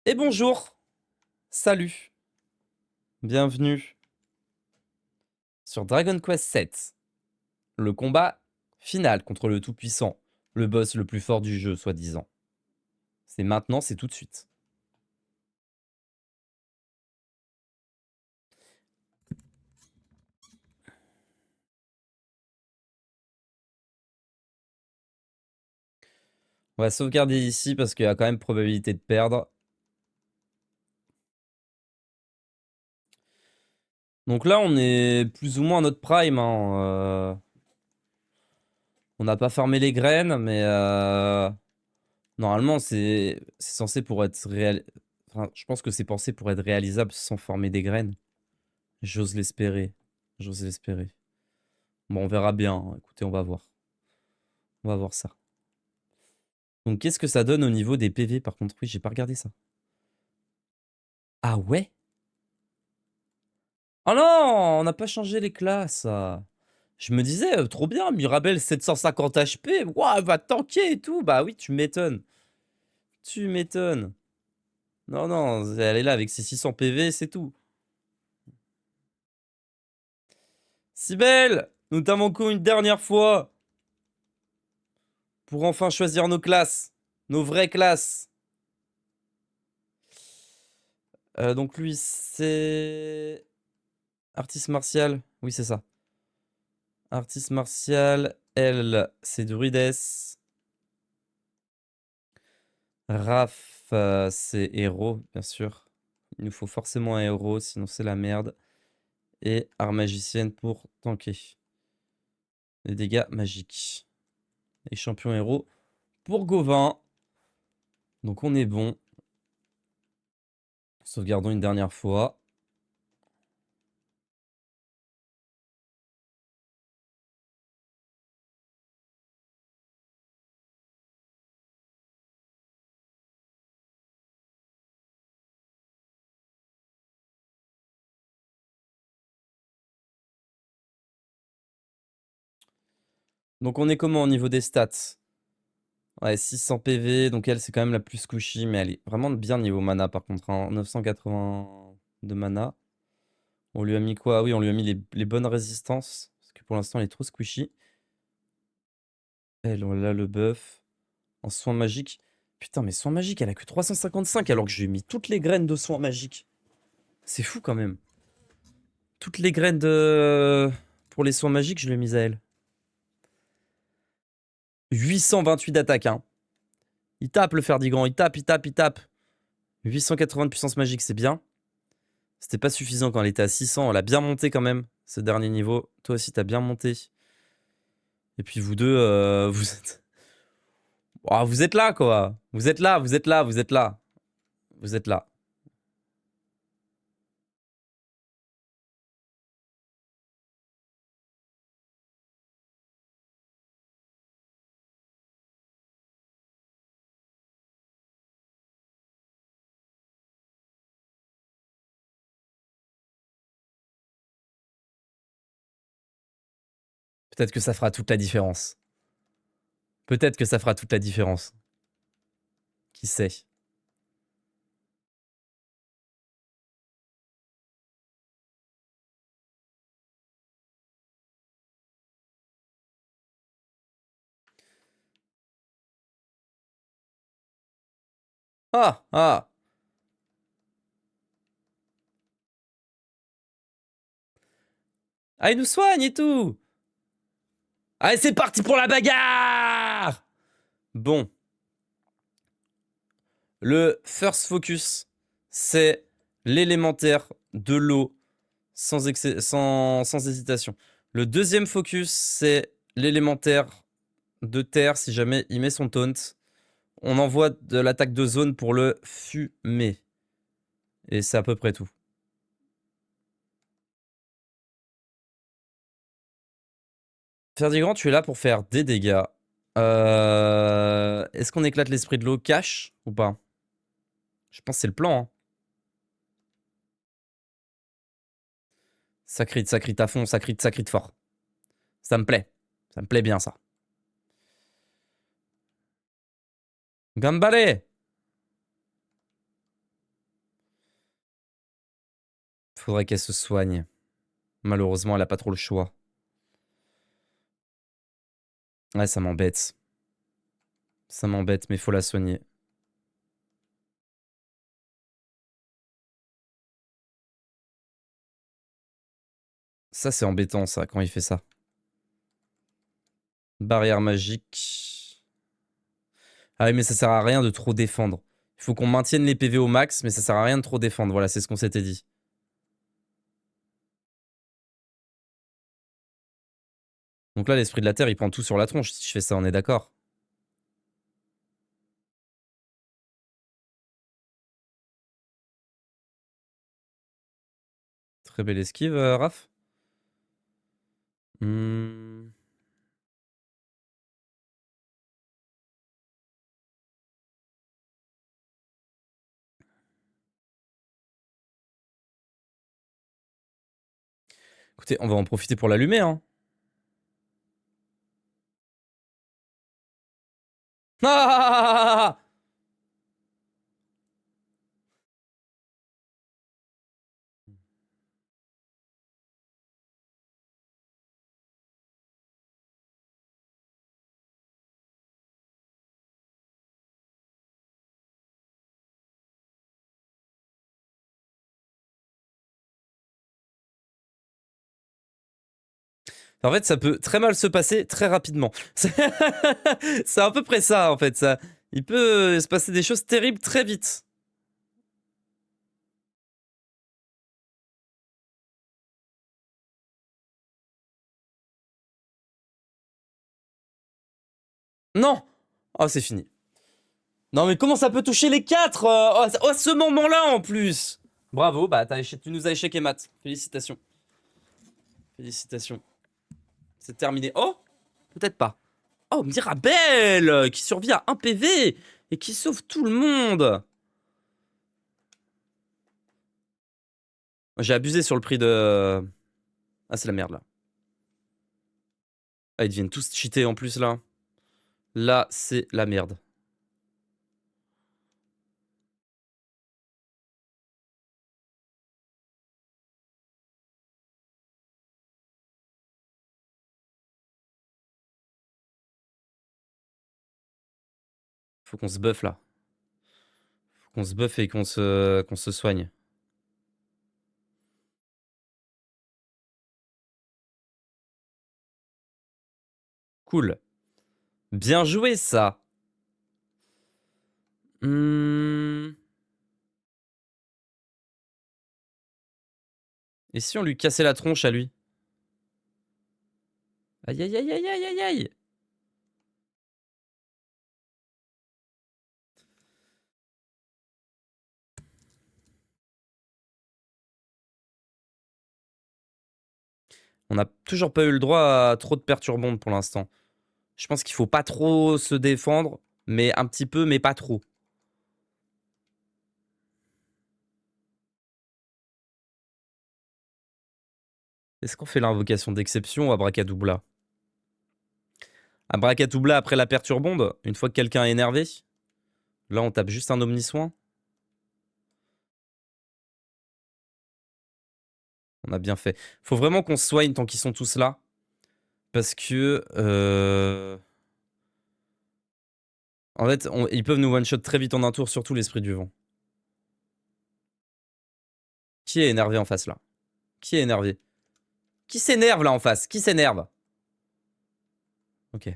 Et bonjour, salut, bienvenue sur Dragon Quest VII, le combat final contre le Tout-Puissant, le boss le plus fort du jeu, soi-disant. C'est maintenant, c'est tout de suite. On va sauvegarder ici parce qu'il y a quand même probabilité de perdre. Donc là, on est plus ou moins à notre prime, hein. On n'a pas farmé les graines, mais normalement, c'est censé pour être réel. Enfin, je pense que c'est pensé pour être réalisable sans farmer des graines. J'ose l'espérer. J'ose l'espérer. Bon, on verra bien, hein. Écoutez, on va voir. On va voir ça. Donc, qu'est-ce que ça donne au niveau des PV, par contre? Oui, j'ai pas regardé ça. Ah ouais? Oh non! On n'a pas changé les classes. Je me disais, trop bien, Mirabelle 750 HP. Ouah, elle va tanker et tout. Bah oui, tu m'étonnes. Tu m'étonnes. Non, non, elle est là avec ses 600 PV, c'est tout. Sibelle, nous t'invoquons une dernière fois pour enfin choisir nos classes. Nos vraies classes. Donc lui, c'est... Artiste martial. Oui, c'est ça. Artiste martial. Elle, c'est druides. Raph, c'est héros, bien sûr. Il nous faut forcément un héros, sinon c'est la merde. Et art magicienne pour tanker. Les dégâts magiques. Et champion héros pour Gauvin. Donc on est bon. Sauvegardons une dernière fois. Donc on est comment au niveau des stats? Ouais, 600 PV, donc elle c'est quand même la plus squishy, mais elle est vraiment bien niveau mana par contre, hein. 980 de mana. On lui a mis quoi? Oui, on lui a mis les bonnes résistances, parce que pour l'instant elle est trop squishy. Elle, on a le buff. En soins magiques. Putain, mais soins magiques, elle a que 355 alors que j'ai mis toutes les graines de soins magiques. C'est fou quand même. Toutes les graines de... pour les soins magiques, je l'ai mise à elle. 828 d'attaque, hein. Il tape le Ferdigrand, il tape, il tape, il tape. 880 de puissance magique, c'est bien. C'était pas suffisant quand elle était à 600. Elle a bien monté quand même, ce dernier niveau. Toi aussi, t'as bien monté. Et puis vous deux, vous êtes... Oh, vous êtes là, quoi. Vous êtes là, vous êtes là, vous êtes là. Vous êtes là. Peut-être que ça fera toute la différence. Peut-être que ça fera toute la différence. Qui sait? Ah, ah. Ah, il nous soigne et tout. Allez, c'est parti pour la bagarre. Bon. Le first focus, c'est l'élémentaire de l'eau sans hésitation. Le deuxième focus, c'est l'élémentaire de terre si jamais il met son taunt. On envoie de l'attaque de zone pour le fumer. Et c'est à peu près tout. Ferdigrand, tu es là pour faire des dégâts. Est-ce qu'on éclate l'esprit de l'eau cash ou pas? Je pense que c'est le plan, hein. Ça crit à fond, ça crit fort. Ça me plaît. Ça me plaît bien, ça. Gambale! Faudrait qu'elle se soigne. Malheureusement, elle a pas trop le choix. Ouais, ça m'embête. Ça m'embête, mais faut la soigner. Ça, c'est embêtant, ça, quand il fait ça. Barrière magique. Ah oui, mais ça sert à rien de trop défendre. Il faut qu'on maintienne les PV au max, mais ça sert à rien de trop défendre. Voilà, c'est ce qu'on s'était dit. Donc là, l'esprit de la Terre, il prend tout sur la tronche si je fais ça, on est d'accord. Très belle esquive, Raph. Hmm. Écoutez, on va en profiter pour l'allumer, hein. Ah! En fait, ça peut très mal se passer très rapidement. C'est à peu près ça, en fait. Ça, il peut se passer des choses terribles très vite. Non! Oh, c'est fini. Non, mais comment ça peut toucher les 4 à ce moment-là, en plus? Bravo, bah tu nous as échequé, Matt. Félicitations. Félicitations. C'est terminé. Oh! Peut-être pas. Oh, Mirabelle qui survit à 1 PV et qui sauve tout le monde. J'ai abusé sur le prix de... Ah, c'est la merde, là. Ah, ils deviennent tous cheatés en plus, là. Là, c'est la merde. Faut qu'on se buff, là. Faut qu'on se buff et qu'on se soigne. Cool. Bien joué, ça. Et si on lui cassait la tronche à lui? Aïe, aïe, aïe, aïe, aïe, aïe, aïe. On n'a toujours pas eu le droit à trop de perturbantes pour l'instant. Je pense qu'il faut pas trop se défendre, mais un petit peu, mais pas trop. Est-ce qu'on fait l'invocation d'exception ou abracadabra? Abracadabra après la perturbonde, une fois que quelqu'un est énervé. Là, on tape juste un omnisoin. On a bien fait. Faut vraiment qu'on se soigne tant qu'ils sont tous là. Parce que... En fait, ils peuvent nous one-shot très vite en un tour, surtout l'esprit du vent. Qui est énervé en face, là? Qui est énervé? Qui s'énerve, là, en face? Qui s'énerve? Ok.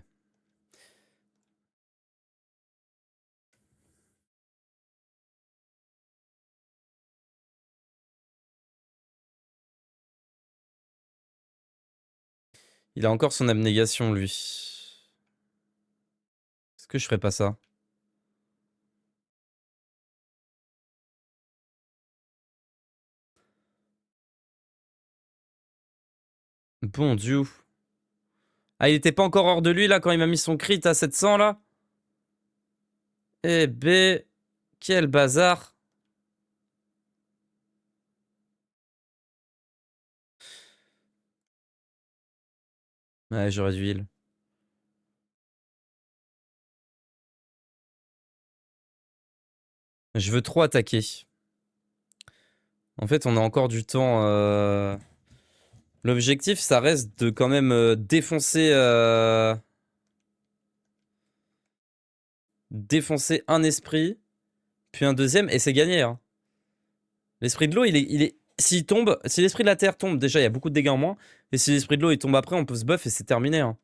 Il a encore son abnégation, lui. Est-ce que je ferais pas ça? Bon Dieu. Ah, il était pas encore hors de lui, là, quand il m'a mis son crit à 700, là? Eh ben... Quel bazar. Ouais, j'aurais dû heal. Je veux trop attaquer. En fait, on a encore du temps. L'objectif, ça reste de quand même défoncer un esprit, puis un deuxième, et c'est gagné. Hein. L'esprit de l'eau, il est... S'il tombe, si l'esprit de la terre tombe, déjà, il y a beaucoup de dégâts en moins. Et si l'esprit de l'eau, il tombe après, on peut se buff et c'est terminé. Hein.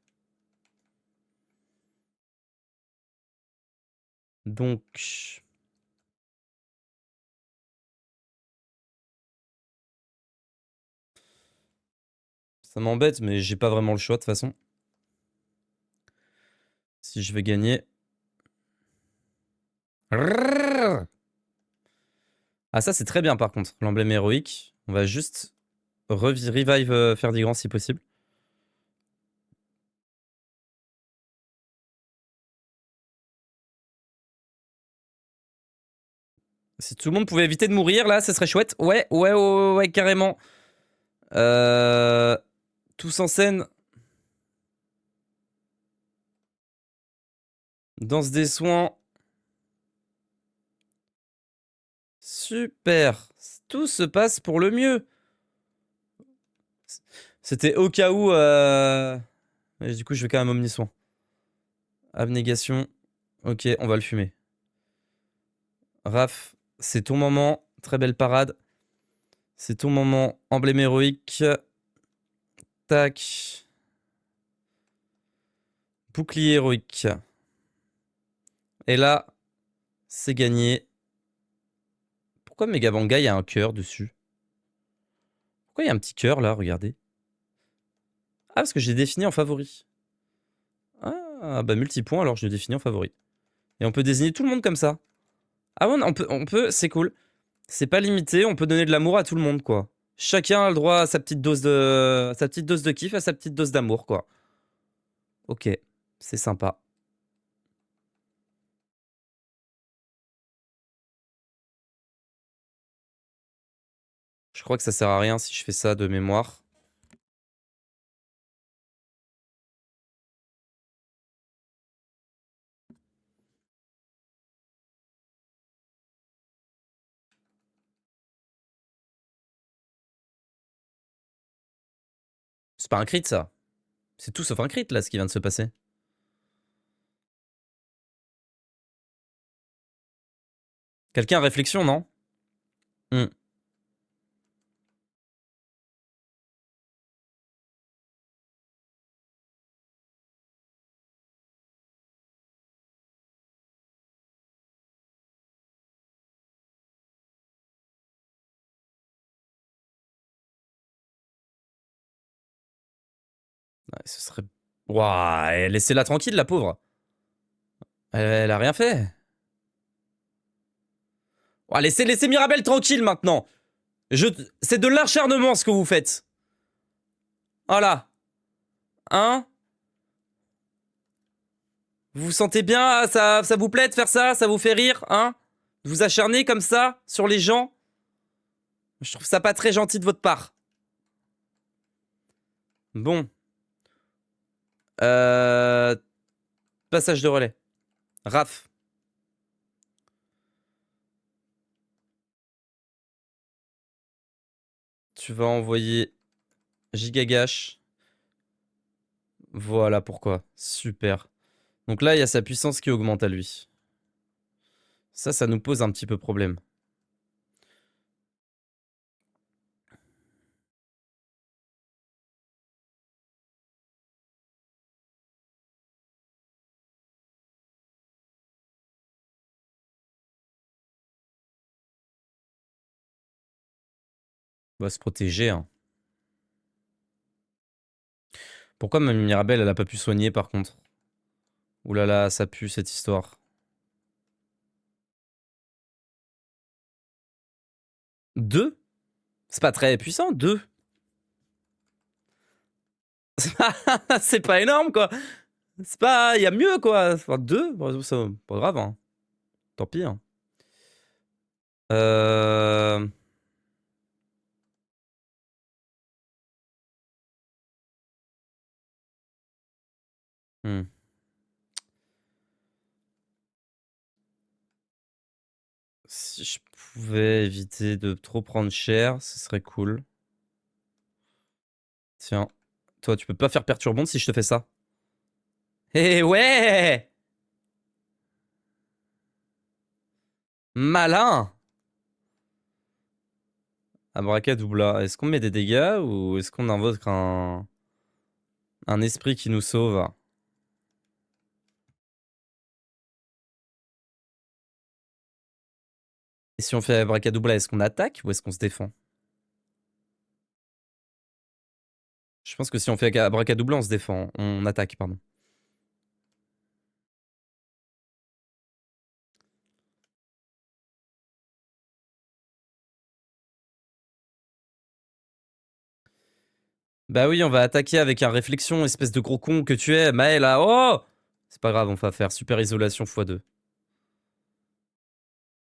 Donc... Ça m'embête, mais j'ai pas vraiment le choix, de toute façon. Si je veux gagner... Ah, ça, c'est très bien, par contre. L'emblème héroïque. On va juste revive Ferdigrand, si possible. Si tout le monde pouvait éviter de mourir, là, ça serait chouette. Ouais, carrément. Tous en scène. Danse des soins. Super. Tout se passe pour le mieux. C'était au cas où... Mais du coup, je vais quand même omnisoin. Abnégation. Ok, on va le fumer. Raph, c'est ton moment. Très belle parade. C'est ton moment. Emblème héroïque. Tac. Bouclier héroïque. Et là, c'est gagné. Pourquoi Megabanga, il y a un cœur dessus? Pourquoi il y a un petit cœur là, regardez? Ah, parce que j'ai défini en favori. Ah, bah multipoint, alors je le définis en favori. Et on peut désigner tout le monde comme ça. Ah ouais, on peut, c'est cool. C'est pas limité, on peut donner de l'amour à tout le monde, quoi. Chacun a le droit à sa petite dose de kiff, à sa petite dose d'amour, quoi. Ok, c'est sympa. Je crois que ça sert à rien si je fais ça de mémoire. C'est pas un crit, ça. C'est tout sauf un crit, là, ce qui vient de se passer. Quelqu'un a réflexion, non? Hmm. Ouais, ce serait... Ouah, laissez-la tranquille, la pauvre. Elle a rien fait. Ouah, laissez Mirabelle tranquille, maintenant. C'est de l'acharnement, ce que vous faites. Voilà. Hein? Vous vous sentez bien? Ça vous plaît de faire ça? Ça vous fait rire? Hein? De vous acharner comme ça sur les gens? Je trouve ça pas très gentil de votre part. Bon. Euh... Passage de relais. Raph. Tu vas envoyer Gigagash. Voilà pourquoi. Super. Donc là, il y a sa puissance qui augmente à lui. Ça nous pose un petit peu problème. On va se protéger, hein. Pourquoi Mamie Mirabelle, elle a pas pu soigner, par contre? Ouh là là, ça pue, cette histoire. 2? C'est pas très puissant, 2. C'est pas énorme, quoi. C'est pas... Il y a mieux, quoi. Enfin, 2, c'est pas grave, hein. Tant pis, hein. Euh... hmm. Si je pouvais éviter de trop prendre cher, ce serait cool. Tiens, toi, tu peux pas faire perturbante si je te fais ça. Eh ouais! Malin! Abracadabra. Est-ce qu'on met des dégâts ou est-ce qu'on invoque un esprit qui nous sauve? Et si on fait abracadabra, est-ce qu'on attaque ou est-ce qu'on se défend? Je pense que si on fait abracadabra, on se défend. On attaque, pardon. Bah oui, on va attaquer avec un réflexion, espèce de gros con que tu es. Maël, oh! C'est pas grave, on va faire super isolation x2.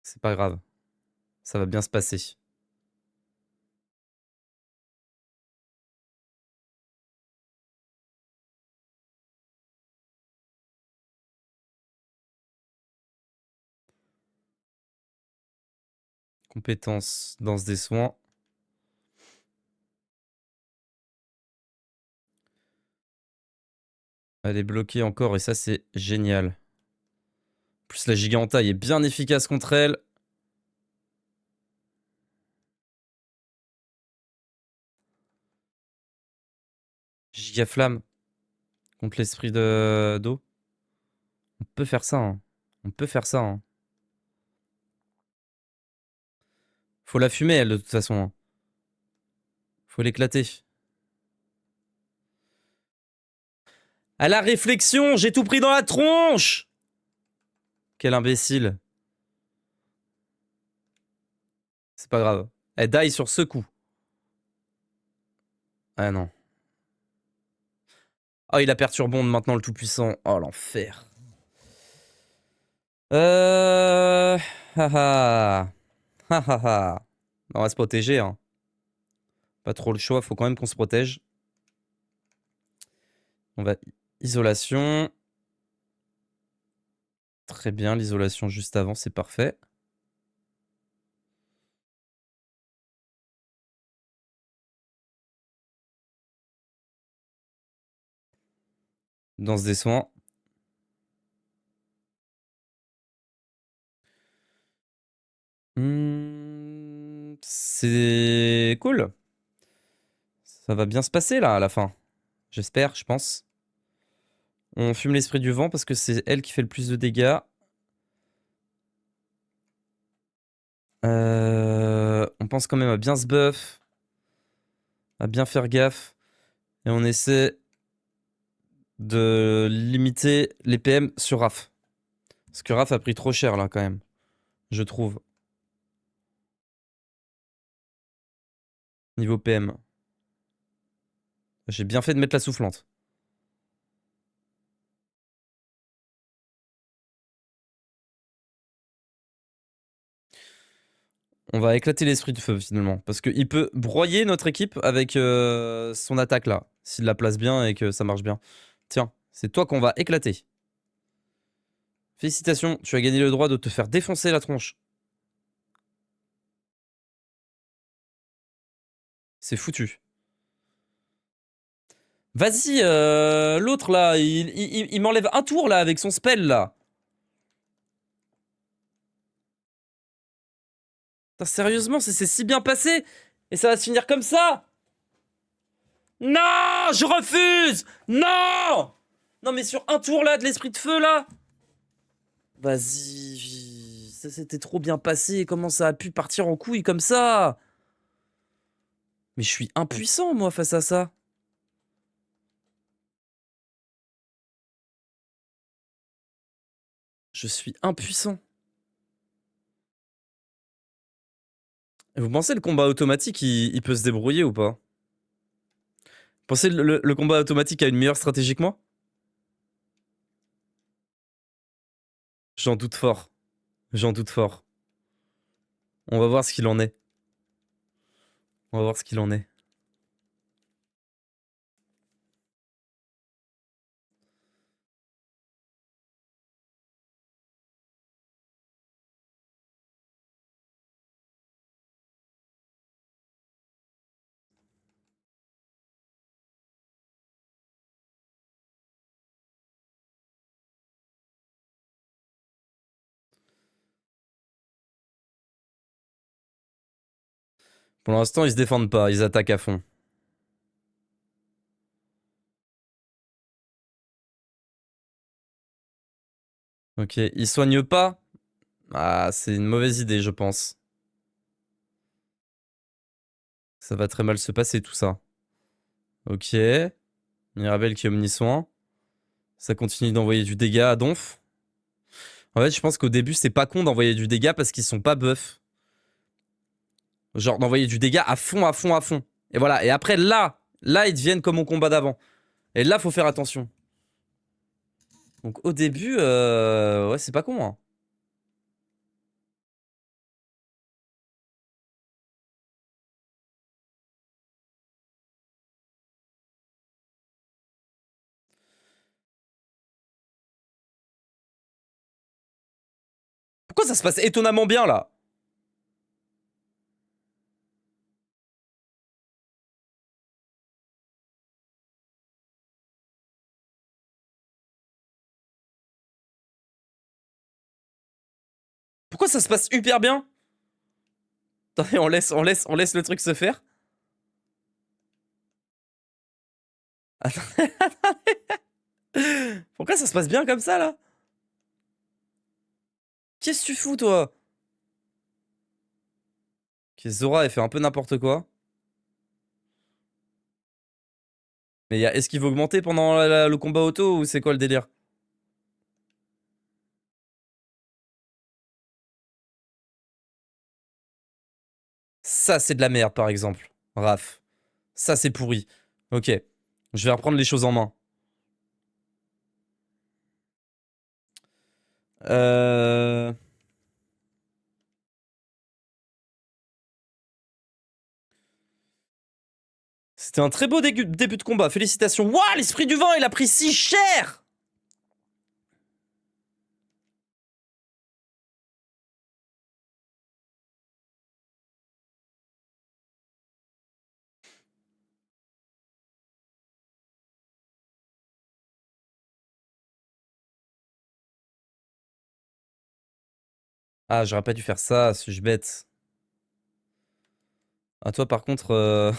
C'est pas grave. Ça va bien se passer. Compétence, danse des soins. Elle est bloquée encore et ça, c'est génial. En plus, la giganta est bien efficace contre elle. Gigaflamme contre l'esprit d'eau. On peut faire ça, hein. On peut faire ça, hein. Faut la fumer, elle, de toute façon, hein. Faut l'éclater. À la réflexion, j'ai tout pris dans la tronche! Quel imbécile. C'est pas grave. Elle die sur ce coup. Ah non. Oh, il a perturbonde maintenant, le tout-puissant. Oh, l'enfer. Euh... Haha. Haha. On va se protéger, hein. Pas trop le choix, faut quand même qu'on se protège. On va... Isolation. Très bien, l'isolation juste avant, c'est parfait. Danse des soins. C'est cool. Ça va bien se passer là à la fin. J'espère, je pense. On fume l'esprit du vent parce que c'est elle qui fait le plus de dégâts. On pense quand même à bien se buff. À bien faire gaffe. Et on essaie de limiter les PM sur Raph. Parce que Raph a pris trop cher là quand même. Je trouve. Niveau PM. J'ai bien fait de mettre la soufflante. On va éclater l'esprit de feu finalement. Parce qu'il peut broyer notre équipe avec son attaque là. S'il la place bien et que ça marche bien. Tiens, c'est toi qu'on va éclater. Félicitations, tu as gagné le droit de te faire défoncer la tronche. C'est foutu. Vas-y, l'autre là, il m'enlève un tour là avec son spell là. Putain, sérieusement, c'est si bien passé et ça va se finir comme ça. Non, je refuse. Non. Non mais sur un tour là de l'esprit de feu là. Vas-y, ça s'était trop bien passé. Comment ça a pu partir en couille comme ça? Mais je suis impuissant moi face à ça. Je suis impuissant. Vous pensez le combat automatique, il peut se débrouiller ou pas? Vous pensez le combat automatique a une meilleure stratégie que moi? J'en doute fort. J'en doute fort. On va voir ce qu'il en est. On va voir ce qu'il en est. Pour l'instant, ils se défendent pas, ils attaquent à fond. Ok, ils soignent pas. Ah, c'est une mauvaise idée, je pense. Ça va très mal se passer tout ça. Ok. Mirabelle qui est omnisoin. Ça continue d'envoyer du dégât à Donf. En fait, je pense qu'au début, c'est pas con d'envoyer du dégât parce qu'ils sont pas buff. Genre d'envoyer du dégât à fond, à fond, à fond. Et voilà. Et après, là, ils deviennent comme au combat d'avant. Et là, faut faire attention. Donc au début, ouais, c'est pas con, hein. Pourquoi ça se passe étonnamment bien, là? Pourquoi ça se passe hyper bien? Attendez, on laisse le truc se faire. Attendez, attendez. Pourquoi ça se passe bien comme ça, là? Qu'est-ce que tu fous, toi? Ok, Zora, elle fait un peu n'importe quoi. Mais est-ce qu'il va augmenter pendant le combat auto ou c'est quoi le délire? Ça, c'est de la merde, par exemple. Raph. Ça, c'est pourri. Ok. Je vais reprendre les choses en main. Euh... C'était un très beau début de combat. Félicitations. Waouh, l'esprit du vent, il a pris si cher! Ah, j'aurais pas dû faire ça, suis-je bête. Ah, toi, par contre...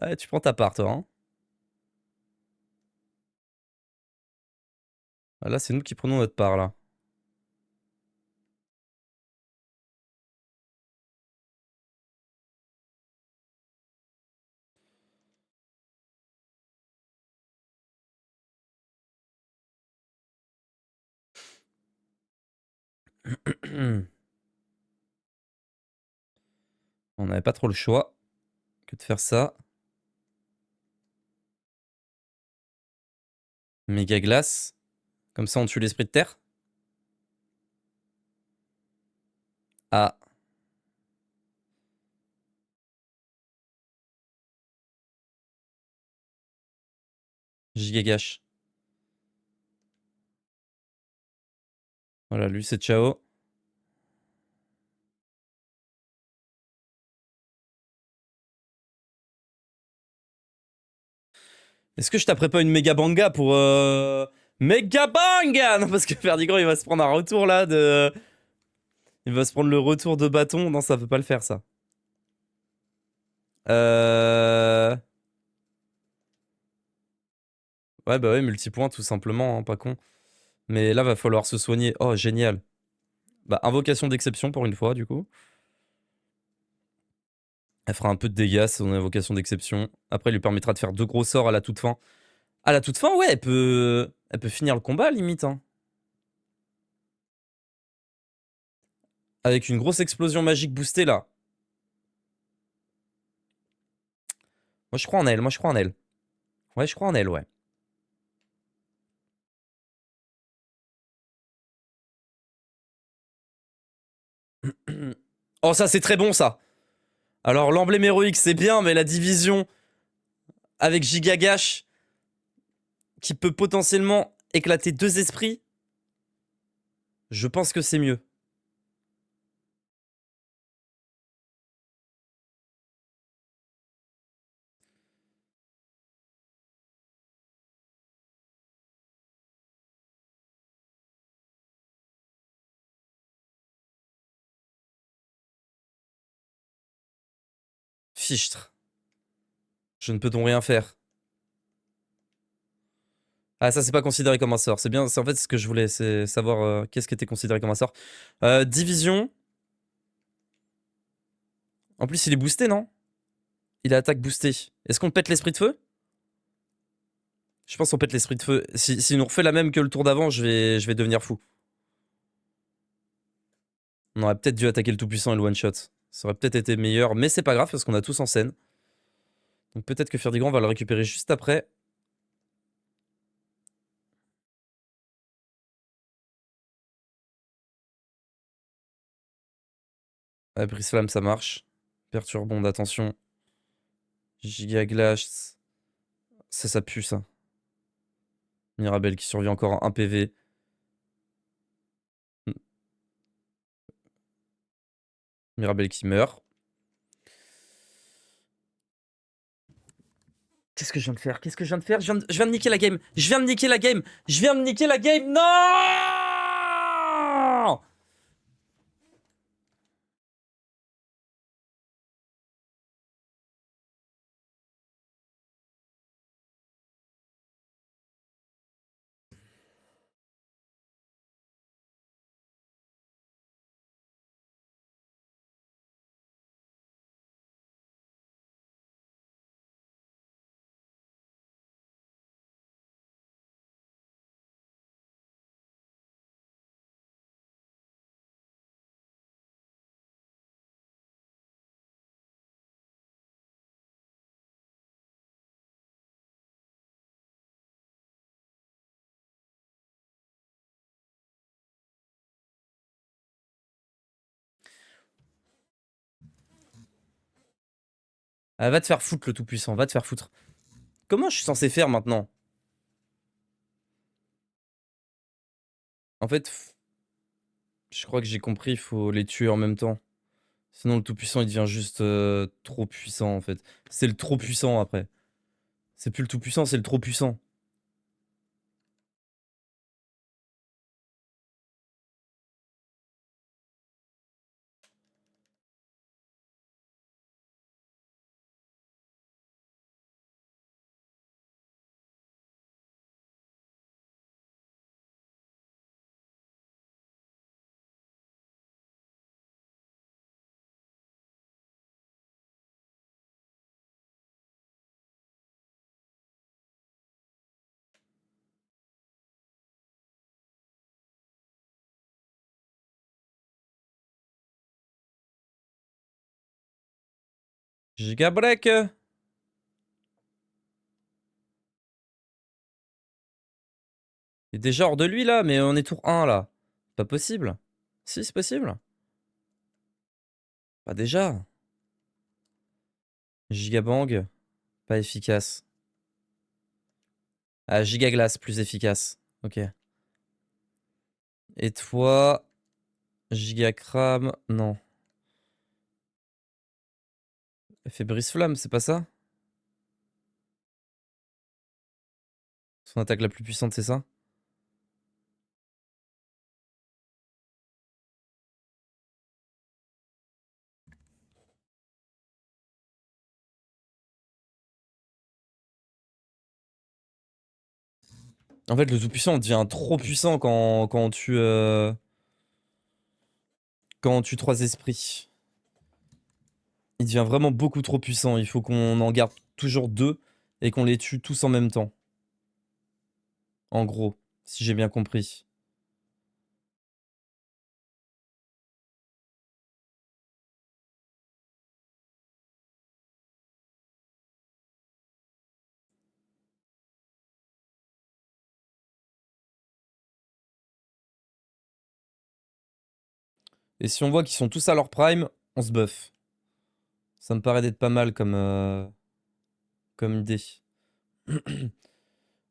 Ouais, tu prends ta part, toi. Hein. Ah, là, c'est nous qui prenons notre part, là. On n'avait pas trop le choix que de faire ça. Méga glace. Comme ça, on tue l'esprit de terre. Ah, gigagash. Voilà, lui, c'est ciao. Est-ce que je taperais pas une méga banga pour... Méga banga! Non, parce que Ferdigran, il va se prendre un retour, là, de... Il va se prendre le retour de bâton. Non, ça veut pas le faire, ça. Euh... Ouais, bah ouais, multipoint, tout simplement, hein, pas con. Mais là, va falloir se soigner. Oh, génial. Bah, invocation d'exception, pour une fois, du coup. Elle fera un peu de dégâts, son invocation d'exception. Après, elle lui permettra de faire 2 gros sorts à la toute fin. À la toute fin, ouais, elle peut finir le combat, limite, hein. Avec une grosse explosion magique boostée, là. Moi, je crois en elle, moi, je crois en elle. Ouais, je crois en elle, ouais. Oh, ça, c'est très bon, ça. Alors, l'emblème héroïque, c'est bien, mais la division avec Gigagash, qui peut potentiellement éclater 2 esprits, je pense que c'est mieux. fichtre. Je ne peux donc rien faire. Ah, ça, c'est pas considéré comme un sort. C'est bien, c'est en fait ce que je voulais, c'est savoir qu'est-ce qui était considéré comme un sort. Division. En plus, il est boosté, non? Il a attaque boostée. Est-ce qu'on pète l'esprit de feu? Je pense qu'on pète l'esprit de feu. Si nous refait la même que le tour d'avant, je vais devenir fou. On aurait peut-être dû attaquer le tout-puissant et le one-shot. Ça aurait peut-être été meilleur, mais c'est pas grave parce qu'on a tous en scène. Donc peut-être que Ferdigrand va le récupérer juste après. Ah, Brise-Flamme, ça marche. Perturbonde, attention. Giga Glace. Ça pue, ça. Mirabelle qui survit encore en 1 PV. Mirabelle qui meurt. Qu'est-ce que je viens de faire? Qu'est-ce que je viens de faire? Je viens de niquer la game. Je viens de niquer la game. Je viens de niquer la game. Non! Ah, va te faire foutre, le tout-puissant. Va te faire foutre. Comment je suis censé faire maintenant? En fait, je crois que j'ai compris. Il faut les tuer en même temps. Sinon, le tout-puissant, il devient juste trop puissant, en fait. C'est le trop puissant, après. C'est plus le tout-puissant, c'est le trop puissant. Giga break. Il est déjà hors de lui, là, mais on est tour 1, là. Pas possible. Si, c'est possible. Pas déjà. Gigabang, pas efficace. Ah, Gigaglace, plus efficace. Ok. Et toi, Gigacram, non. Elle fait brise-flamme, c'est pas ça? Son attaque la plus puissante, c'est ça? En fait, le tout-puissant devient trop puissant quand on tue 3 esprits. Il devient vraiment beaucoup trop puissant. Il faut qu'on en garde toujours 2 et qu'on les tue tous en même temps. En gros, si j'ai bien compris. Et si on voit qu'ils sont tous à leur prime, on se buff. Ça me paraît d'être pas mal comme idée.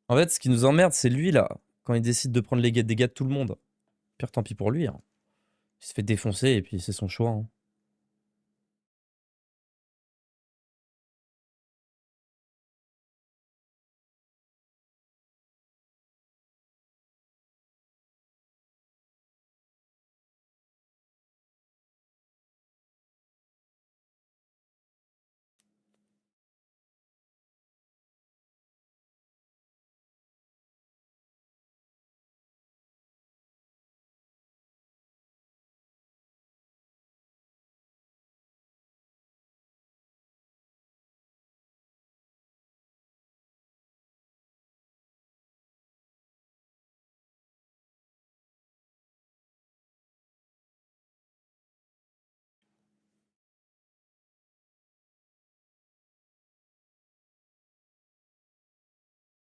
En fait, ce qui nous emmerde, c'est lui, là. Quand il décide de prendre les dégâts de tout le monde. Pire, tant pis pour lui. Hein. Il se fait défoncer et puis c'est son choix. Hein.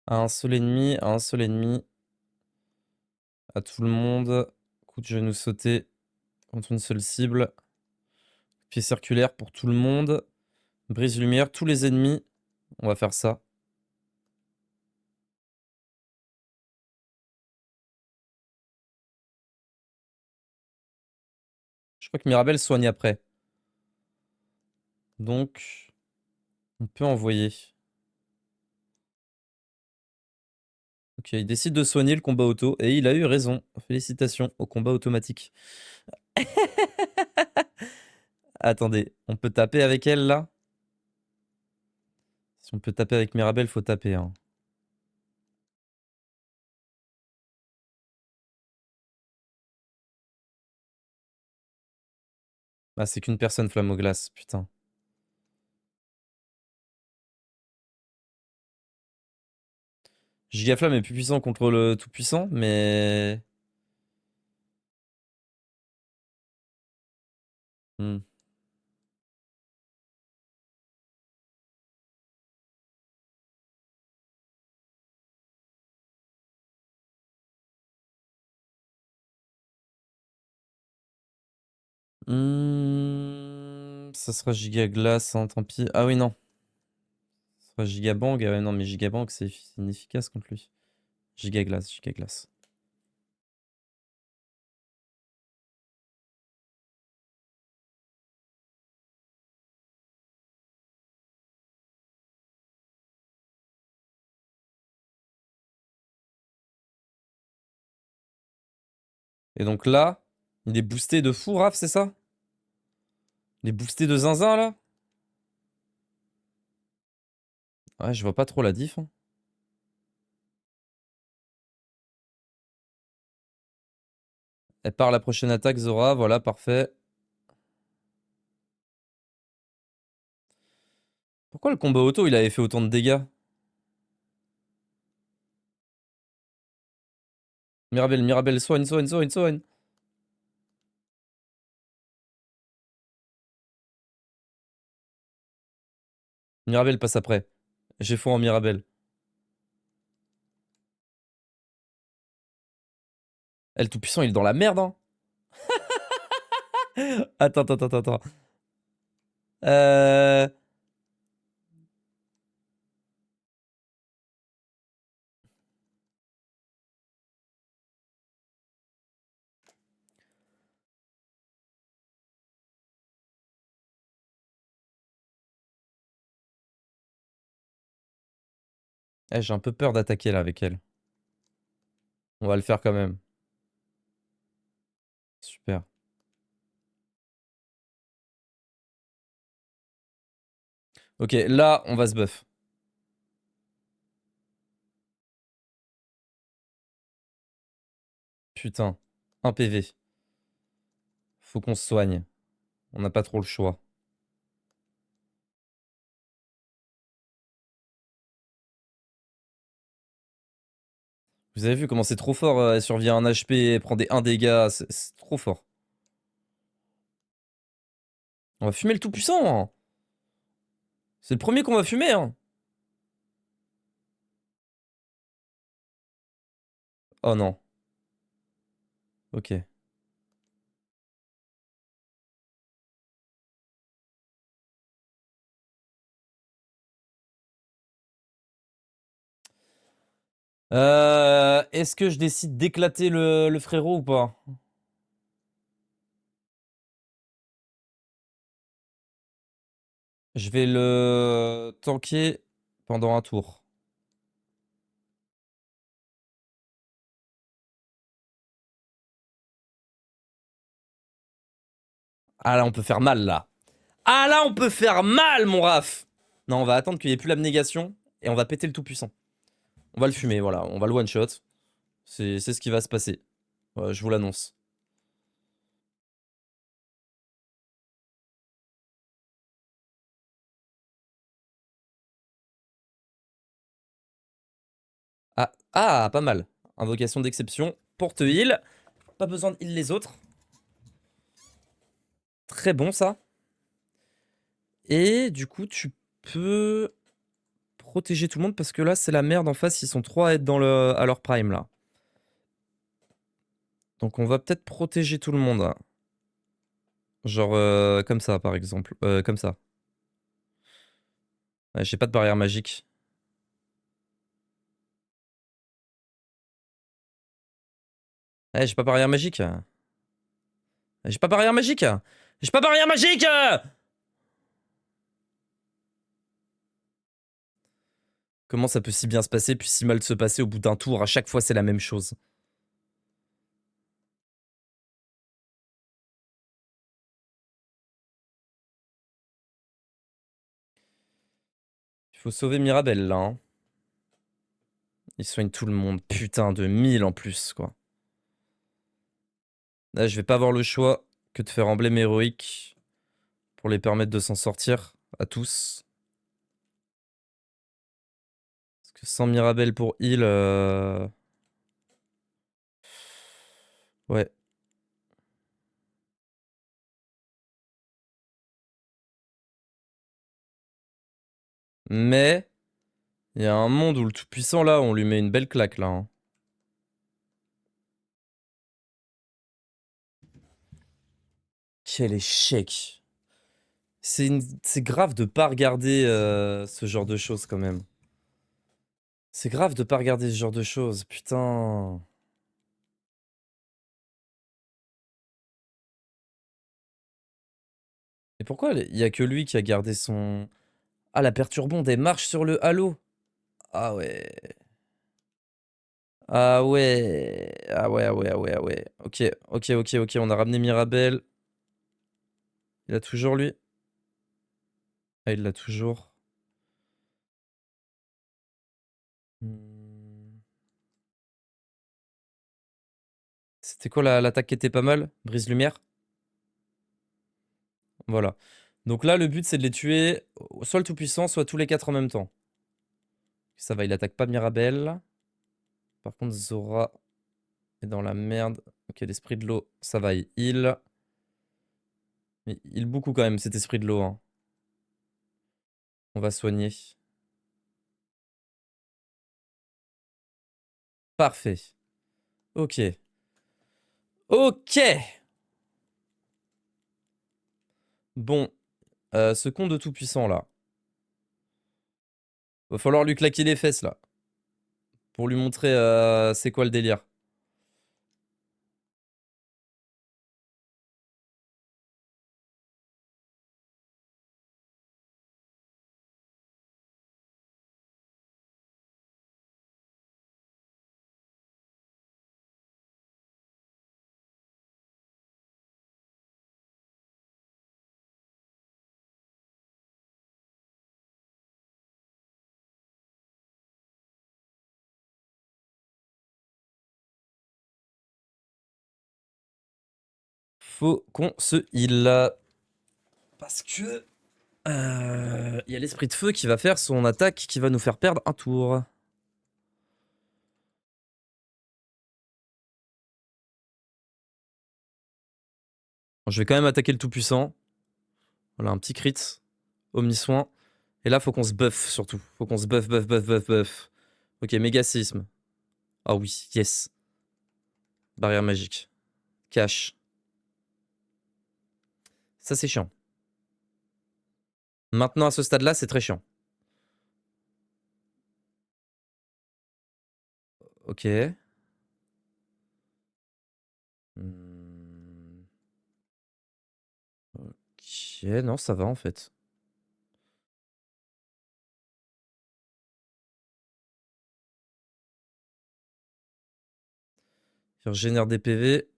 À un seul ennemi, à un seul ennemi. À tout le monde. Coup de genou sauté contre une seule cible. Pied circulaire pour tout le monde. Brise lumière, tous les ennemis. On va faire ça. Je crois que Mirabelle soigne après. Donc, on peut envoyer. Ok, il décide de soigner le combat auto. Et il a eu raison. Félicitations au combat automatique. Attendez, on peut taper avec elle là? Si on peut taper avec Mirabelle, faut taper. Hein. Ah, c'est qu'une personne, Flamme aux glaces, putain. Gigaflamme est plus puissant contre le tout-puissant, mais... Hmm. Ça sera Giga Glace, hein, tant pis. Ah oui, non. Ça sera Giga Bang. Ah ouais, non, mais Giga Bang, c'est inefficace contre lui. Giga Glace, Giga Glace. Et donc là, il est boosté de fou, Raph, c'est ça? Il est boosté de zinzin, là? Ouais, je vois pas trop la diff. Hein. Elle part la prochaine attaque, Zora. Voilà, parfait. Pourquoi le combat auto, il avait fait autant de dégâts? Mirabelle, Mirabelle, soigne, soigne, soigne, soigne. Mirabelle passe après. J'ai foi en Mirabelle. Elle, tout puissant, il est dans la merde, hein. Attends, attends, attends, attends. Euh... j'ai un peu peur d'attaquer là avec elle. On va le faire quand même. Super. Ok, là, on va se buff. Putain. Un PV. Faut qu'on se soigne. On n'a pas trop le choix. Vous avez vu comment c'est trop fort, elle survit à un HP, elle prend des 1 dégâts, c'est trop fort. On va fumer le tout-puissant, hein. C'est le premier qu'on va fumer, hein. Oh non. Ok. Est-ce que je décide d'éclater le frérot ou pas? Je vais le tanker pendant un tour. Ah là, on peut faire mal, là. Ah là, on peut faire mal, mon Raph. Non, on va attendre qu'il n'y ait plus l'abnégation et on va péter le tout-puissant. On va le fumer, voilà. On va le one-shot. C'est ce qui va se passer. Je vous l'annonce. Ah, ah, pas mal. Invocation d'exception pour te heal. Pas besoin de heal les autres. Très bon, ça. Et du coup, tu peux protéger tout le monde parce que là, c'est la merde en face. Ils sont trop à être dans à leur prime là. Donc on va peut-être protéger tout le monde. Hein. Genre comme ça par exemple. Comme ça. Ouais, j'ai pas de barrière magique. Eh, j'ai pas barrière magique. J'ai pas barrière magique. J'ai pas barrière magique. Comment ça peut si bien se passer puis si mal se passer au bout d'un tour? À chaque fois, c'est la même chose. Il faut sauver Mirabelle là. Hein. Ils soignent tout le monde. Putain de 1000 en plus quoi. Là, je vais pas avoir le choix que de faire emblème héroïque pour les permettre de s'en sortir à tous. Parce que sans Mirabelle pour heal... Ouais. Mais... Il y a un monde où le tout-puissant là, on lui met une belle claque là. Hein. Quel échec. C'est grave de pas regarder ce genre de choses quand même. C'est grave de pas regarder ce genre de choses, putain. Et pourquoi il y a que lui qui a gardé son... Ah, la perturbonde, elle marche sur le halo. Ah ouais. Ah ouais. Ah ouais, ah ouais, ah ouais, ah ouais. Ok, ok, ok, ok, on a ramené Mirabelle. Il a toujours lui. Ah, il l'a toujours. Hmm. C'était quoi l'attaque qui était pas mal? Brise-lumière? Voilà. Donc là, le but, c'est de les tuer soit le tout-puissant, soit tous les quatre en même temps. Ça va, il attaque pas Mirabelle. Par contre, Zora est dans la merde. Ok, l'esprit de l'eau, ça va, il heal. Mais il heal beaucoup quand même, cet esprit de l'eau. Hein. On va soigner. Parfait. Ok. Ok. Bon, ce con de tout-puissant, là. Va falloir lui claquer les fesses, là. Pour lui montrer c'est quoi le délire. Faut qu'on se heal. Parce que... Il y a l'esprit de feu qui va faire son attaque qui va nous faire perdre un tour. Bon, je vais quand même attaquer le tout-puissant. Voilà, un petit crit. Omni-soin. Et là, faut qu'on se buff, surtout. Faut qu'on se buff, buff, buff, buff, buff. Ok, méga séisme. Ah oui, yes. Barrière magique. Cash. Ça, c'est chiant. Maintenant, à ce stade-là, c'est très chiant. Ok. Hmm. Ok, non, ça va en fait. Il régénère des PV.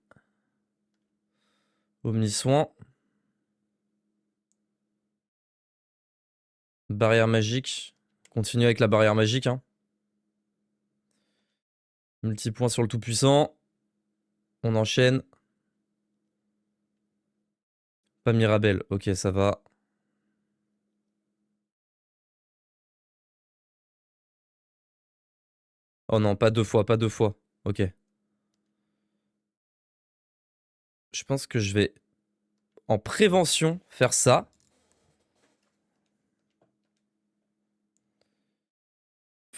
Omni-soin. Barrière magique. Continue avec la barrière magique. Hein. Multipoint sur le tout-puissant. On enchaîne. Pas Mirabelle. Ok, ça va. Oh non, pas deux fois, pas deux fois. Ok. Je pense que je vais, en prévention, faire ça.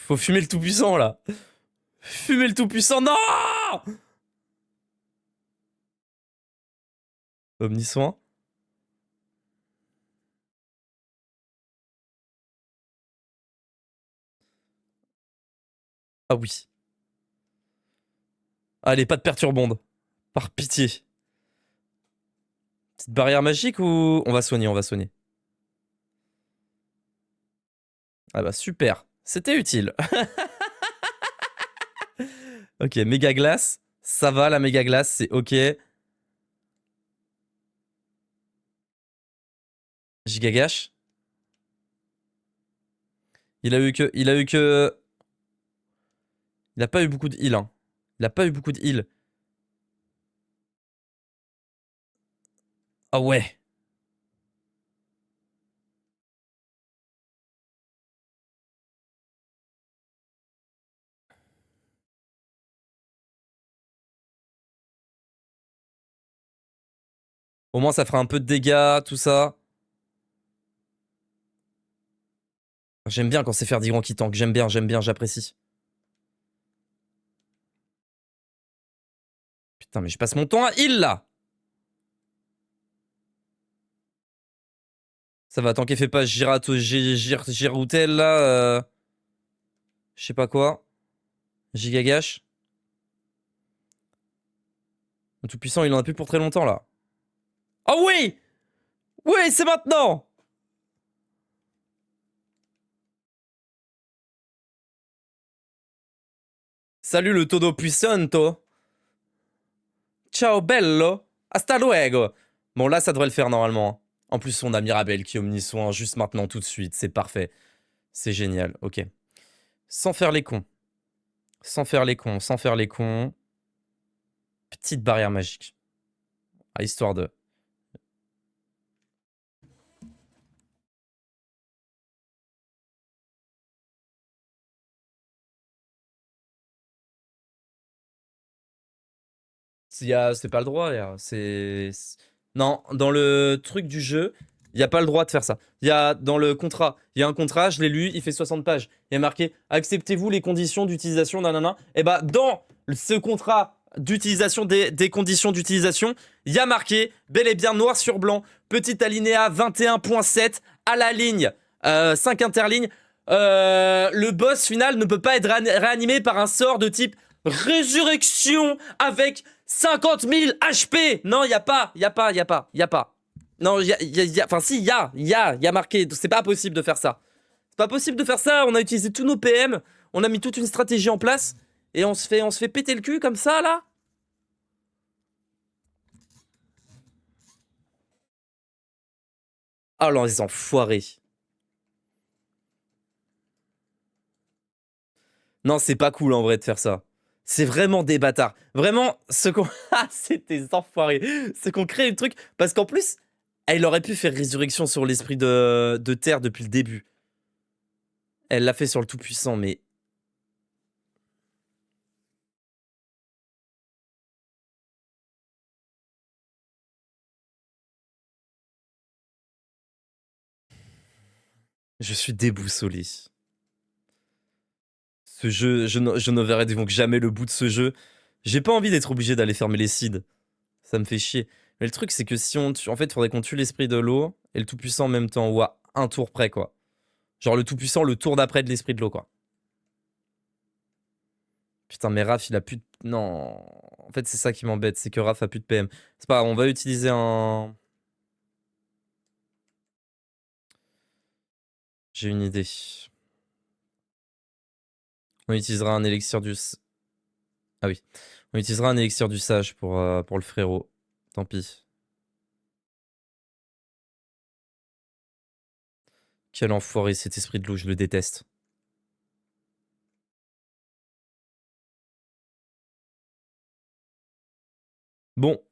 Faut fumer le tout-puissant, là. Fumer le tout-puissant, non! Omnisoin. Ah oui. Allez, pas de perturbande. Par pitié. Petite barrière magique ou... On va soigner, on va soigner. Ah bah super. C'était utile. Ok, méga glace. Ça va, la méga glace, c'est ok. Gigagash. Il a eu que... Il a eu que... Il a pas eu beaucoup de heal, hein. Il a pas eu beaucoup de heal. Ah ouais. Au moins, ça fera un peu de dégâts, tout ça. J'aime bien quand c'est Ferdigrand qui tank. J'aime bien, j'apprécie. Putain, mais je passe mon temps à heal, là. Ça va, tant qu'il fait pas Giroutel, là. Je sais pas quoi. Gigagash. Le tout-puissant, il en a plus pour très longtemps, là. Oh oui! Oui, c'est maintenant! Salut le todo puissante. Ciao bello. Hasta luego. Bon, là, ça devrait le faire normalement. En plus, on a Mirabelle qui omnisoin juste maintenant, tout de suite. C'est parfait. C'est génial. Ok. Sans faire les cons. Sans faire les cons. Sans faire les cons. Petite barrière magique. Ah, histoire de... C'est pas le droit, là. Non, dans le truc du jeu, il n'y a pas le droit de faire ça. Il y a dans le contrat, il y a un contrat, je l'ai lu, il fait 60 pages. Il y a marqué acceptez-vous les conditions d'utilisation, nanana. Et bah, dans ce contrat d'utilisation, des conditions d'utilisation, il y a marqué bel et bien noir sur blanc, petit alinéa 21.7 à la ligne 5 interlignes. Le boss final ne peut pas être réanimé par un sort de type résurrection avec 50 000 HP. Non, y a pas. Non, enfin si, y a marqué. C'est pas possible de faire ça. C'est pas possible de faire ça. On a utilisé tous nos PM. On a mis toute une stratégie en place. Et on se fait péter le cul comme ça, là. Oh là, les enfoirés. Non, c'est pas cool en vrai de faire ça. C'est vraiment des bâtards. Vraiment, ce qu'on... Ah, c'est des enfoirés. Ce qu'on crée le truc. Parce qu'en plus, elle aurait pu faire résurrection sur l'esprit de terre depuis le début. Elle l'a fait sur le Tout-Puissant, mais... Je suis déboussolé. Ce jeu, je ne verrai donc jamais le bout de ce jeu. J'ai pas envie d'être obligé d'aller fermer les seeds. Ça me fait chier. Mais le truc, c'est que si on tue... En fait, il faudrait qu'on tue l'esprit de l'eau et le Tout-Puissant en même temps, ou à un tour près, quoi. Genre le Tout-Puissant, le tour d'après de l'esprit de l'eau, quoi. Putain, mais Raph, il a plus de... Non. En fait, c'est ça qui m'embête, c'est que Raph a plus de PM. C'est pas grave, on va utiliser un... J'ai une idée. On utilisera un élixir du... Ah oui. On utilisera un élixir du sage pour le frérot. Tant pis. Quel enfoiré cet esprit de l'eau, je le déteste. Bon.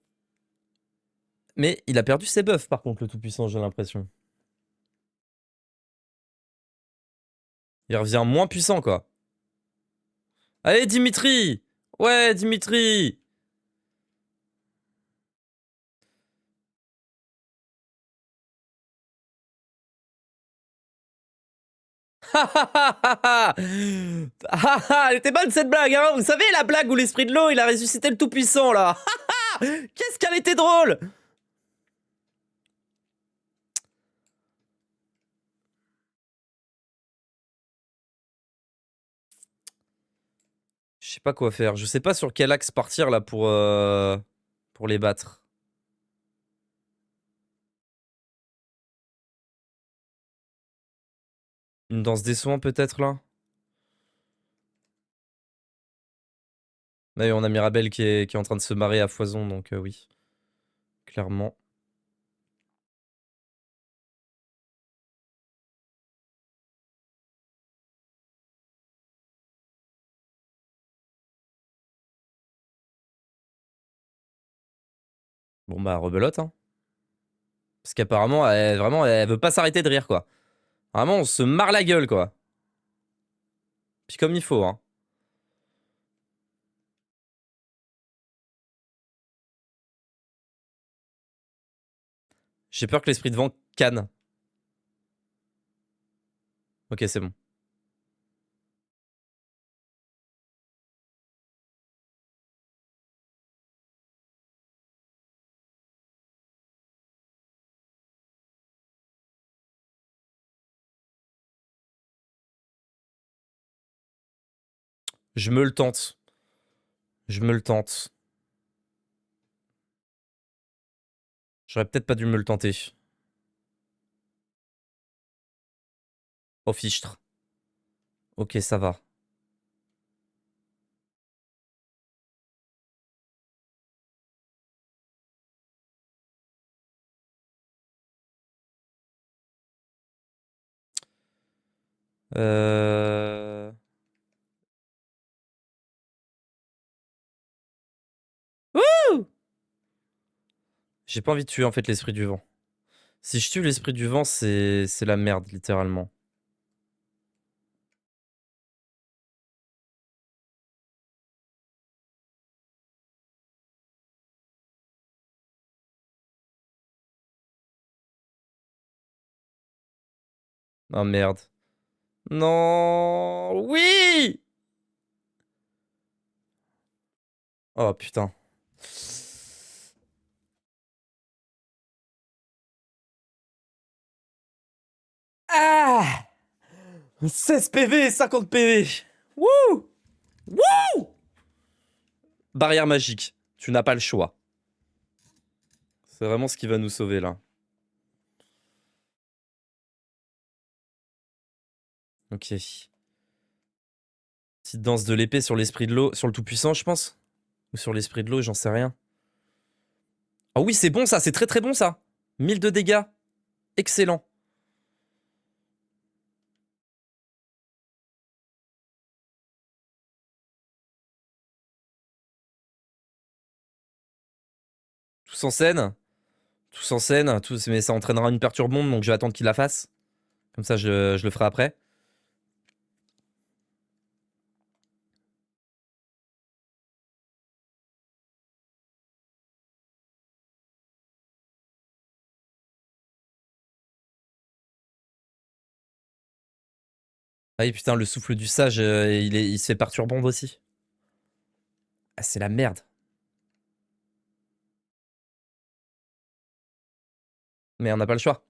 Mais il a perdu ses buffs par contre, le Tout-Puissant, j'ai l'impression. Il revient moins puissant, quoi. Allez, Dimitri! Ouais, Dimitri! Elle était bonne cette blague, hein. Vous savez la blague où l'esprit de l'eau il a ressuscité le tout-puissant là. Qu'est-ce qu'elle était drôle. Je sais pas quoi faire. Je sais pas sur quel axe partir là pour les battre. Une danse des soins peut-être là. Là, on a Mirabelle qui est en train de se marrer à foison, donc oui. Clairement. Bon bah rebelote hein. Parce qu'apparemment, vraiment, elle veut pas s'arrêter de rire quoi. Vraiment, on se marre la gueule quoi. Puis comme il faut hein. J'ai peur que l'esprit de vent canne. Ok, c'est bon. Je me le tente. Je me le tente. J'aurais peut-être pas dû me le tenter. Oh fichtre. Ok, ça va. Euh... Wouh. J'ai pas envie de tuer en fait l'esprit du vent. Si je tue l'esprit du vent, c'est la merde, littéralement. Oh merde. Non. Oui. Oh putain. Ah. 16 PV, 50 PV. Wouh. Wouh. Barrière magique. Tu n'as pas le choix. C'est vraiment ce qui va nous sauver là. Ok. Petite danse de l'épée sur l'esprit de l'eau. Sur le tout-puissant, je pense. Ou sur l'esprit de l'eau, j'en sais rien. Ah oui, c'est bon ça, c'est très très bon ça. 1000 de dégâts. Excellent. Tous en scène. Tous en scène. Tous... Mais ça entraînera une perturbombe, donc je vais attendre qu'il la fasse. Comme ça, je le ferai après. Ah oui, putain, le souffle du sage, il se fait perturbombe aussi. Ah, c'est la merde. Mais on n'a pas le choix.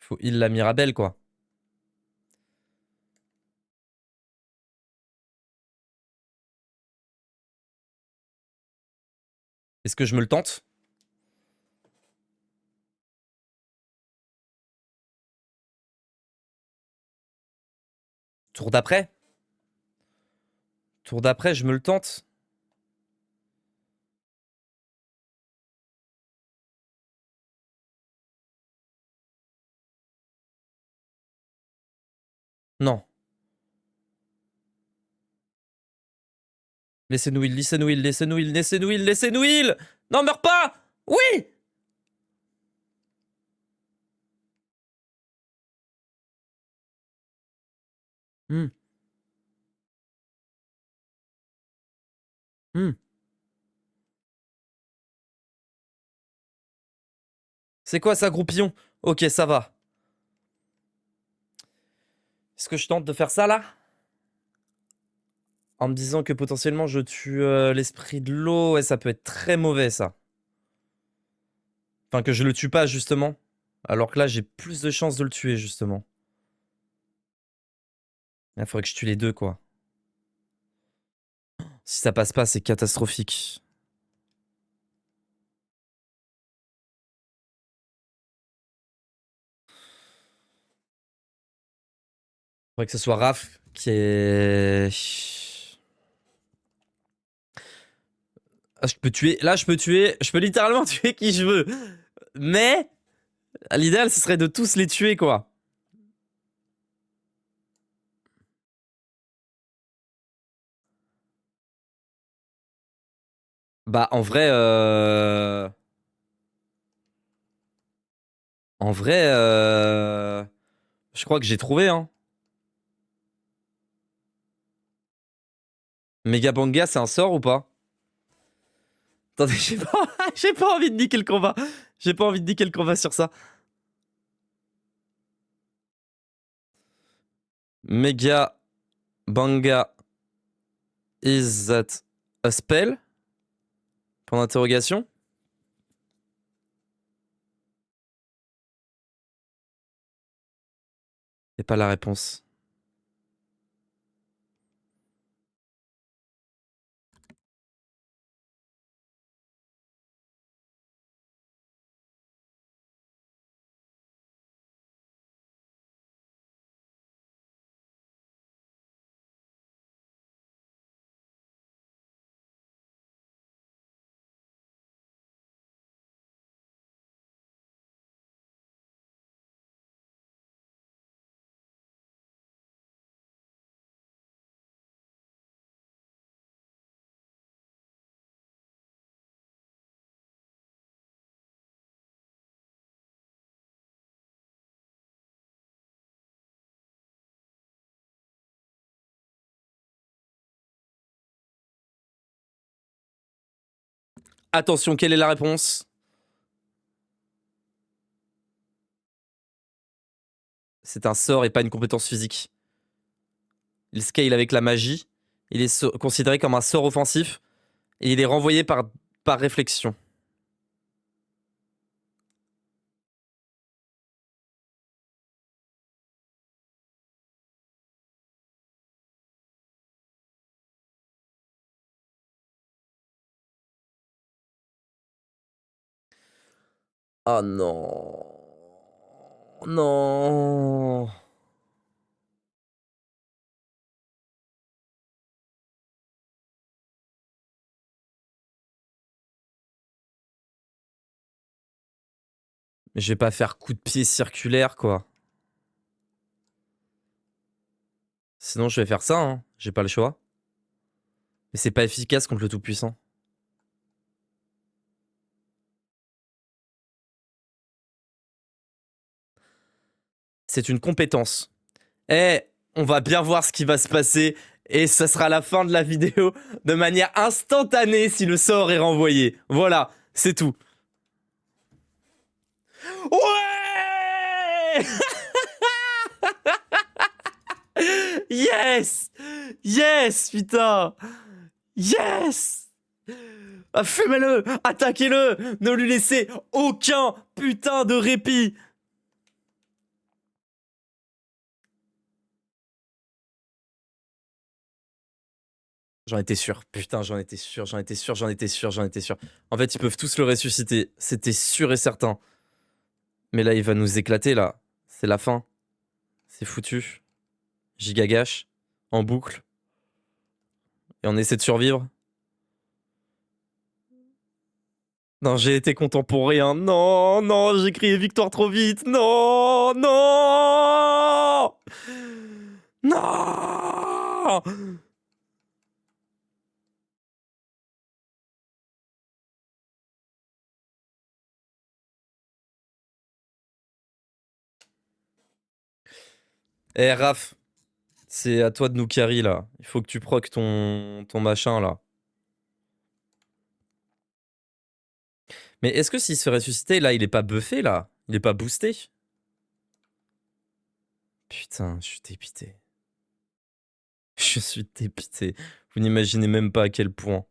Faut heal la Mirabelle, quoi. Est-ce que je me le tente? Tour d'après? Tour d'après, je me le tente? Non. Laissez-nous heal, laissez-nous heal, laissez-nous heal, laissez-nous heal, laissez-nous heal! Non, meurs pas! Oui! Hmm. Hmm. C'est quoi ça, groupillon? Ok, ça va. Est-ce que je tente de faire ça là? En me disant que potentiellement je tue l'esprit de l'eau, ouais, ça peut être très mauvais ça. Enfin, que je le tue pas justement. Alors que là, j'ai plus de chances de le tuer justement. Il faudrait que je tue les deux quoi. Si ça passe pas, c'est catastrophique. Faudrait que ce soit Raph qui est... Ah, je peux tuer... Là, je peux tuer... Je peux littéralement tuer qui je veux. Mais... L'idéal, ce serait de tous les tuer, quoi. Bah, en vrai... En vrai... Je crois que j'ai trouvé, hein. Megabanga, c'est un sort ou pas? Attendez, j'ai pas... j'ai pas envie de niquer le combat. J'ai pas envie de niquer le combat sur ça. Megabanga... Is that a spell? Point d'interrogation. C'est pas la réponse. Attention, quelle est la réponse? C'est un sort et pas une compétence physique. Il scale avec la magie. Il est considéré comme un sort offensif. Et il est renvoyé par réflexion. Oh non. Non. Mais je vais pas faire coup de pied circulaire, quoi. Sinon, je vais faire ça, hein. J'ai pas le choix. Mais c'est pas efficace contre le Tout-Puissant. C'est une compétence. Eh, on va bien voir ce qui va se passer. Et ça sera la fin de la vidéo de manière instantanée si le sort est renvoyé. Voilà, c'est tout. Ouais. Yes. Yes, putain. Yes. Ah, fumez-le. Attaquez-le. Ne lui laissez aucun putain de répit. J'en étais sûr. Putain, j'en étais sûr, j'en étais sûr, j'en étais sûr, j'en étais sûr. En fait, ils peuvent tous le ressusciter. C'était sûr et certain. Mais là, il va nous éclater, là. C'est la fin. C'est foutu. Gigagash. En boucle. Et on essaie de survivre. Non, j'ai été content pour rien. Non, non, j'ai crié victoire trop vite. Non, non. Non. Eh, Raph, c'est à toi de nous carry, là. Il faut que tu procs ton machin, là. Mais est-ce que s'il se fait ressusciter, là, il est pas buffé, là? Il est pas boosté? Putain, je suis dépité. Je suis dépité. Vous n'imaginez même pas à quel point.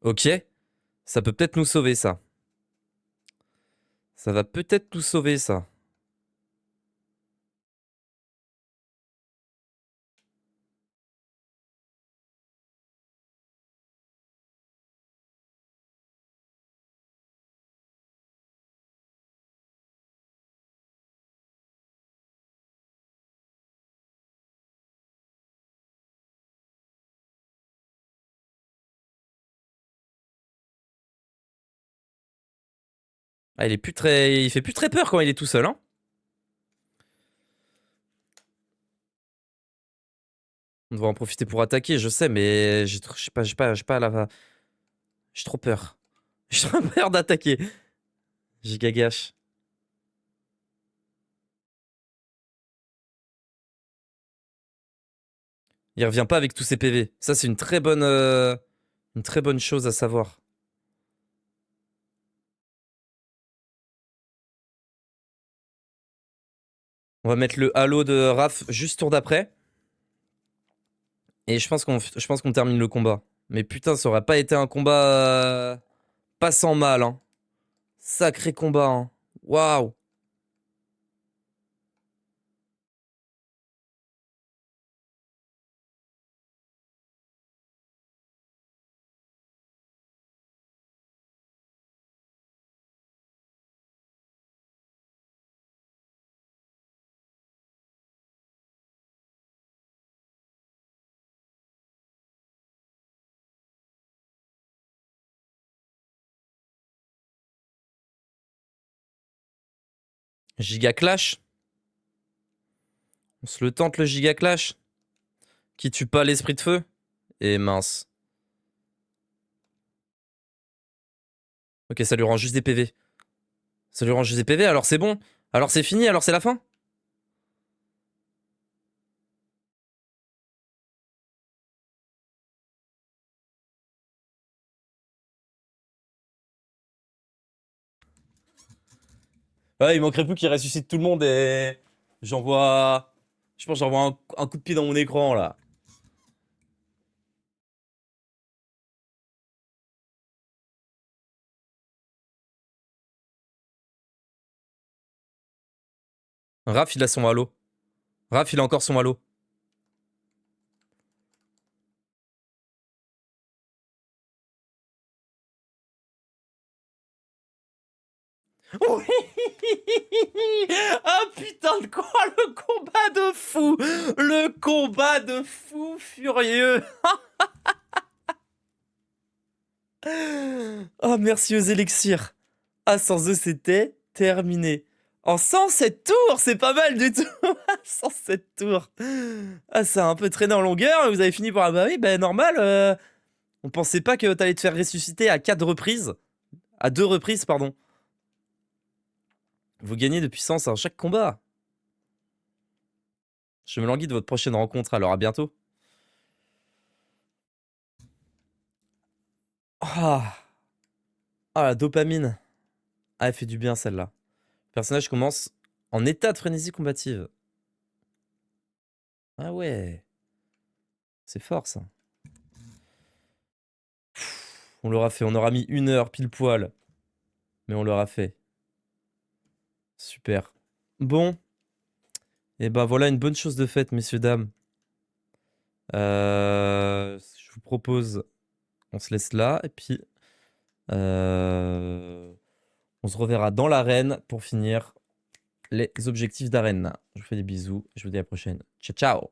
Ok, ça peut peut-être nous sauver, ça. Ça va peut-être nous sauver, ça. Ah, il fait plus très peur quand il est tout seul, hein. On devrait en profiter pour attaquer, je sais, mais je sais pas la... J'ai trop peur. J'ai trop peur d'attaquer. Giga gâche. Il revient pas avec tous ses PV. Ça, c'est une très bonne chose à savoir. On va mettre le halo de Raph juste tour d'après. Et je pense qu'on termine le combat. Mais putain, ça aurait pas été un combat pas sans mal, hein. Sacré combat, hein. Waouh. Giga Clash. On se le tente, le Giga Clash. Qui tue pas l'esprit de feu. Et mince. Ok, ça lui rend juste des PV. Ça lui rend juste des PV, alors c'est bon. Alors c'est fini, alors c'est la fin. Ouais, il manquerait plus qu'il ressuscite tout le monde et... J'envoie... Je pense que j'envoie un coup de pied dans mon écran, là. Raph, il a son halo. Raph, il a encore son halo. Oui. Ah putain de quoi, le combat de fou. Le combat de fou furieux. Oh, merci aux élixirs. Ah, sans eux, c'était terminé. En 107 tours, c'est pas mal du tout. 107 tours. Ah, ça a un peu traîné en longueur. Vous avez fini par... Ah bah oui, bah normal. On pensait pas que t'allais te faire ressusciter à 4 reprises. À 2 reprises, pardon. Vous gagnez de puissance à chaque combat. Je me languis de votre prochaine rencontre, alors à bientôt. Ah, ah la dopamine. Ah, elle fait du bien celle-là. Le personnage commence en état de frénésie combative. Ah ouais. C'est fort ça. On l'aura fait, on aura mis 1 heure pile poil. Mais on l'aura fait. Super. Bon. Et ben voilà une bonne chose de faite, messieurs, dames. Je vous propose, on se laisse là. Et puis, on se reverra dans l'arène pour finir les objectifs d'arène. Je vous fais des bisous. Je vous dis à la prochaine. Ciao, ciao.